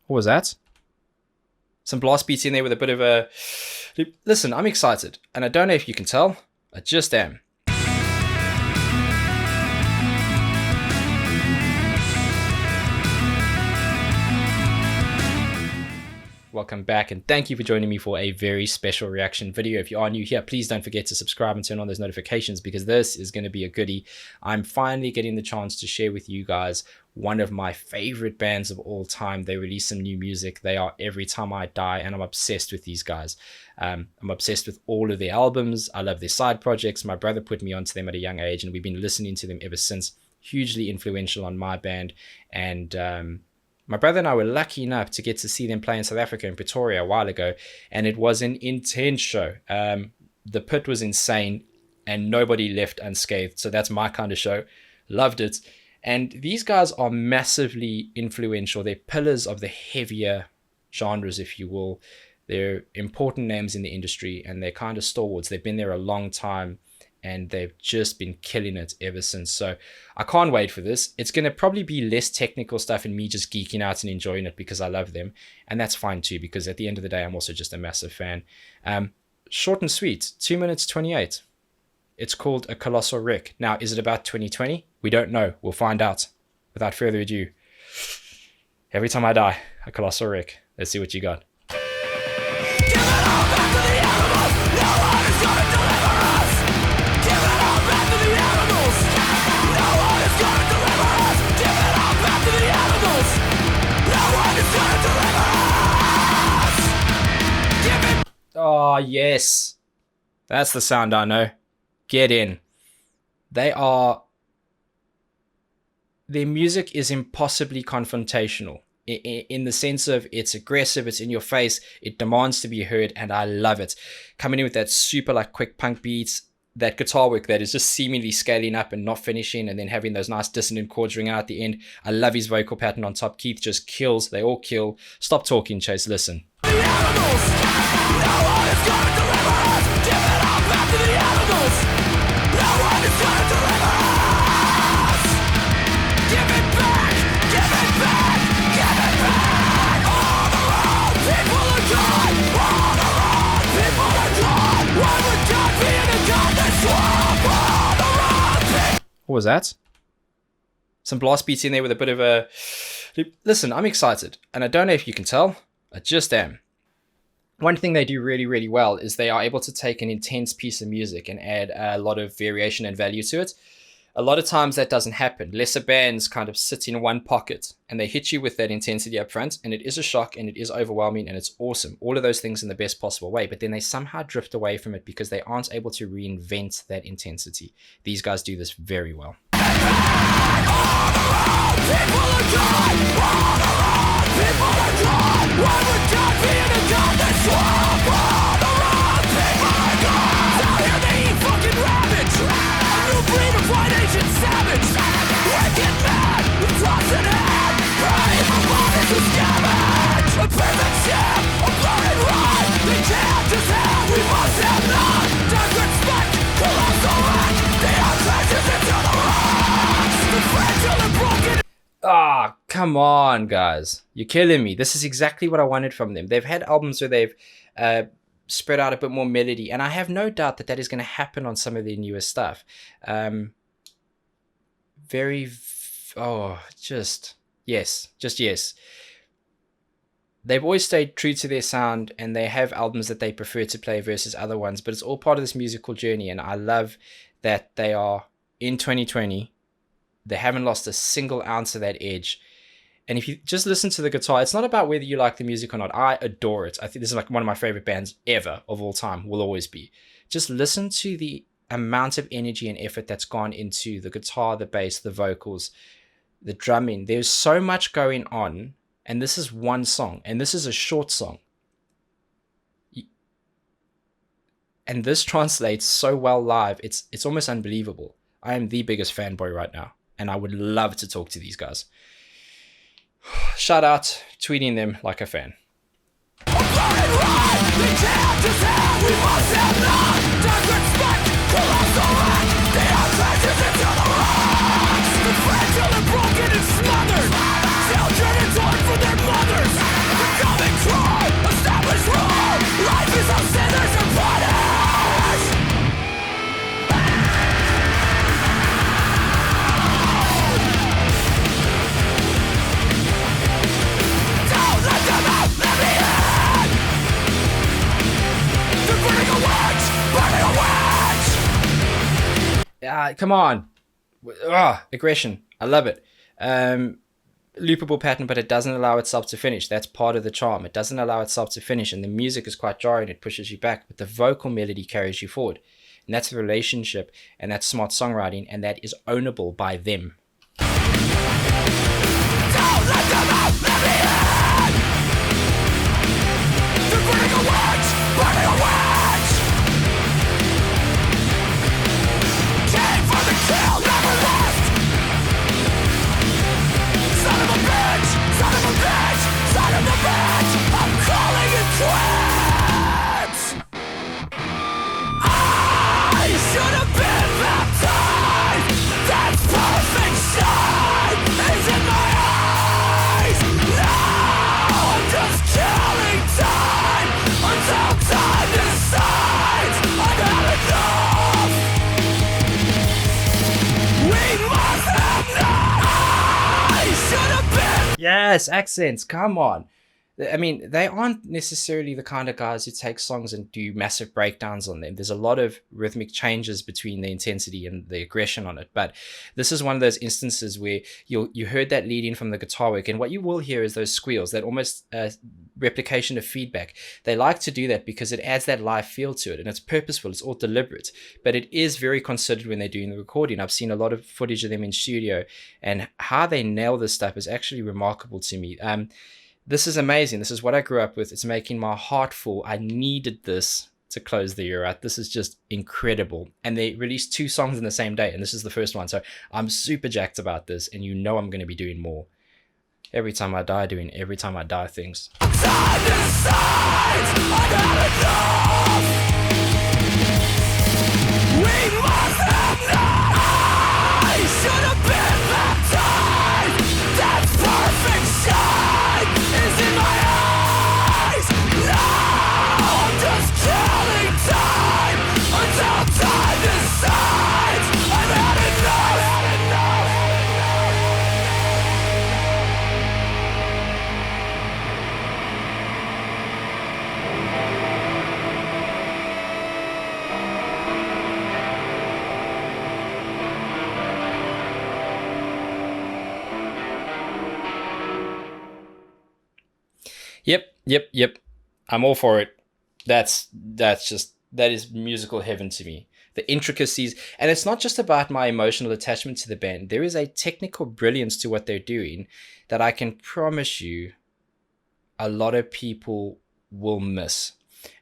What was that? Some blast beats in there with a bit of a... Listen, I'm excited, and I don't know if you can tell. I just am. Welcome back, and thank you for joining me for a very special reaction video. If you are new here, please don't forget to subscribe and turn on those notifications, because this is going to be a goodie. I'm finally getting the chance to share with you guys one of my favorite bands of all time. They release some new music. They are Every Time I Die, and I'm obsessed with these guys. I'm obsessed with all of their albums. I love their side projects. My brother put me onto them at a young age, and we've been listening to them ever since. Hugely influential on my band, and my brother and I were lucky enough to get to see them play in South Africa in Pretoria a while ago, and it was an intense show. The pit was insane, and nobody left unscathed, so that's my kind of show. Loved it. And these guys are massively influential. They're pillars of the heavier genres, if you will. They're important names in the industry, and they're kind of stalwarts. They've been there a long time, and they've just been killing it ever since. So I can't wait for this. It's going to probably be less technical stuff and me just geeking out and enjoying it because I love them. And that's fine too, because at the end of the day, I'm also just a massive fan. Short and sweet, 2 minutes 28. It's called A Colossal Wreck. Now, is it about 2020? We don't know. We'll find out. Without further ado, Every Time I Die, A Colossal Wreck. Let's see what you got. Oh, yes. That's the sound I know. Get in. Their music is impossibly confrontational in the sense of it's aggressive, it's in your face, it demands to be heard, and I love it. Coming in with that super like quick punk beats, that guitar work that is just seemingly scaling up and not finishing, and then having those nice dissonant chords ring out at the end. I love his vocal pattern on top. Keith just kills. They all kill. Stop talking, Chase. Listen. What was that? Some blast beats in there with a bit of a... Listen, I'm excited, and I don't know if you can tell. I just am. One thing they do really, really well is they are able to take an intense piece of music and add a lot of variation and value to it. A lot of times that doesn't happen. Lesser bands kind of sit in one pocket and they hit you with that intensity up front, and it is a shock and it is overwhelming and it's awesome. All of those things in the best possible way, but then they somehow drift away from it because they aren't able to reinvent that intensity. These guys do this very well. Ah, come on, guys. You're killing me. This is exactly what I wanted from them. They've had albums where they've spread out a bit more melody, and I have no doubt that that is going to happen on some of their newer stuff. Yes. They've always stayed true to their sound, and they have albums that they prefer to play versus other ones, but it's all part of this musical journey, and I love that they are in 2020. They haven't lost a single ounce of that edge. And if you just listen to the guitar, it's not about whether you like the music or not. I adore it. I think this is like one of my favorite bands ever of all time, will always be. Just listen to the amount of energy and effort that's gone into the guitar, the bass, the vocals, the drumming. There's so much going on, and this is one song, and this is a short song. And this translates so well live. It's almost unbelievable. I am the biggest fanboy right now, and I would love to talk to these guys. Shout out, tweeting them like a fan. Children broken and smothered, children torn from their mothers. Come on. Aggression. I love it. Loopable pattern, but it doesn't allow itself to finish. That's part of the charm. It doesn't allow itself to finish, and the music is quite jarring. It pushes you back, but the vocal melody carries you forward. And that's a relationship, and that's smart songwriting, and that is ownable by them. Don't let them out, let me in! They're burning a wedge, burning a wedge! Came for the kill, never left! Son of a bitch, son of a bitch, son of a bitch! I'm calling it quits! I should have been baptized! That's perfection is in my eyes! Now I'm just killing time until time decides I've had enough! We must have none! I should have been... Yes, accents, come on. I mean, they aren't necessarily the kind of guys who take songs and do massive breakdowns on them. There's a lot of rhythmic changes between the intensity and the aggression on it. But this is one of those instances where you heard that lead in from the guitar work, and what you will hear is those squeals, that almost replication of feedback. They like to do that because it adds that live feel to it, and it's purposeful, it's all deliberate. But it is very considered when they're doing the recording. I've seen a lot of footage of them in studio, and how they nail this stuff is actually remarkable to me. This is amazing. This is what I grew up with. It's making my heart full. I needed this to close the year out. This is just incredible. And they released 2 songs in the same day, and this is the first one. So I'm super jacked about this, and you know I'm going to be doing more. Every time I die, doing every time I die things. Time decides I've had enough. We must have none. I should have been baptized. That's perfection is in my eyes. Now I'm just killing time until time decides I've had enough. Yep. I'm all for it. That is musical heaven to me. The intricacies, and it's not just about my emotional attachment to the band. There is a technical brilliance to what they're doing that I can promise you a lot of people will miss.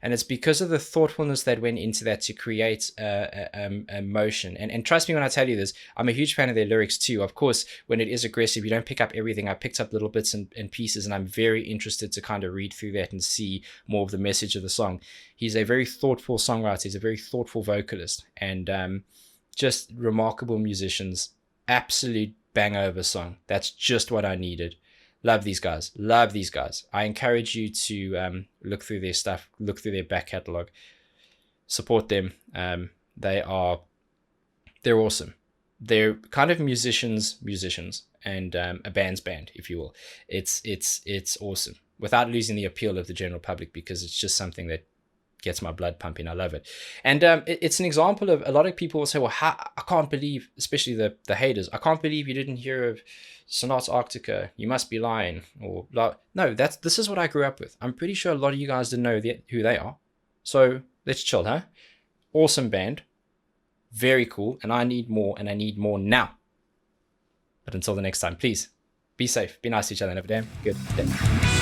And it's because of the thoughtfulness that went into that to create a motion. And trust me when I tell you this, I'm a huge fan of their lyrics too. Of course, when it is aggressive, you don't pick up everything. I picked up little bits and pieces, and I'm very interested to kind of read through that and see more of the message of the song. He's a very thoughtful songwriter. He's a very thoughtful vocalist, and just remarkable musicians. Absolute banger of a song. That's just what I needed. Love these guys. I encourage you to look through their stuff, look through their back catalog, support them. They're awesome. They're kind of musicians, and a band's band, if you will. It's awesome without losing the appeal of the general public, because it's just something that gets my blood pumping. I love it. And it's an example of, a lot of people will say, well, I can't believe, especially the haters, I can't believe you didn't hear of Sonata Arctica, you must be lying, or blah. No, this is what I grew up with. I'm pretty sure a lot of you guys didn't know who they are. So let's chill, huh? Awesome band. Very cool. And I need more, and I need more now. But until the next time, please be safe, be nice to each other, and have a damn good day.